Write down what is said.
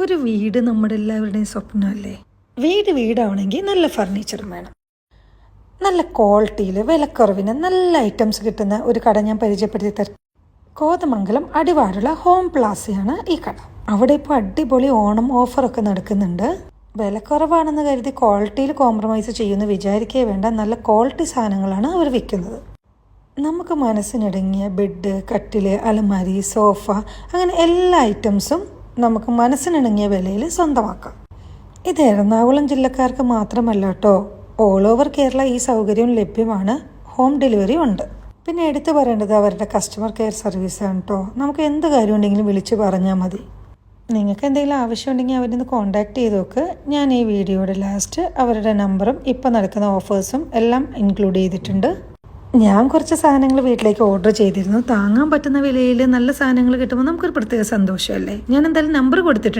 ഒരു വീട് നമ്മുടെ എല്ലാവരുടെയും സ്വപ്നമല്ലേ? വീടാവണമെങ്കിൽ നല്ല ഫർണിച്ചറും വേണം. നല്ല ക്വാളിറ്റിയിൽ വിലക്കുറവിന് നല്ല ഐറ്റംസ് കിട്ടുന്ന ഒരു കട ഞാൻ പരിചയപ്പെടുത്തി തരാം. കോതമംഗലം അടിവാടുള്ള ഹോം പ്ലാസയാണ് ഈ കട. അവിടെ ഇപ്പോൾ അടിപൊളി ഓണം ഓഫറൊക്കെ നടക്കുന്നുണ്ട്. വിലക്കുറവാണെന്ന് കരുതി ക്വാളിറ്റിയിൽ കോംപ്രമൈസ് ചെയ്യുമെന്ന് വിചാരിക്കേ വേണ്ട. നല്ല ക്വാളിറ്റി സാധനങ്ങളാണ് അവർ വിൽക്കുന്നത്. നമുക്ക് മനസ്സിനിടങ്ങിയ ബെഡ്, കട്ടില്, അലമാരി, സോഫ, അങ്ങനെ എല്ലാ ഐറ്റംസും നമുക്ക് മനസ്സിനിണങ്ങിയ വിലയിൽ സ്വന്തമാക്കാം. ഇത് എറണാകുളം ജില്ലക്കാർക്ക് മാത്രമല്ല കേട്ടോ, ഓൾ ഓവർ കേരള ഈ സൗകര്യം ലഭ്യമാണ്. ഹോം ഡെലിവറി ഉണ്ട്. പിന്നെ എടുത്തു പറയേണ്ടത് അവരുടെ കസ്റ്റമർ കെയർ സർവീസാണ് കേട്ടോ. നമുക്ക് എന്ത് കാര്യം ഉണ്ടെങ്കിലും വിളിച്ച് പറഞ്ഞാൽ മതി. നിങ്ങൾക്ക് എന്തെങ്കിലും ആവശ്യമുണ്ടെങ്കിൽ അവരിൽ നിന്ന് കോൺടാക്ട് ചെയ്ത് നോക്ക്. ഞാൻ ഈ വീഡിയോയുടെ ലാസ്റ്റ് അവരുടെ നമ്പറും ഇപ്പം നടക്കുന്ന ഓഫേഴ്സും എല്ലാം ഇൻക്ലൂഡ് ചെയ്തിട്ടുണ്ട്. ഞാൻ കുറച്ച് സാധനങ്ങൾ വീട്ടിലേക്ക് ഓർഡർ ചെയ്തിരുന്നു. താങ്ങാൻ പറ്റുന്ന വിലയിൽ നല്ല സാധനങ്ങൾ കിട്ടുമ്പോൾ നമുക്കൊരു പ്രത്യേക സന്തോഷമല്ലേ. ഞാൻ എന്തായാലും നമ്പർ കൊടുത്തിട്ടുണ്ട്.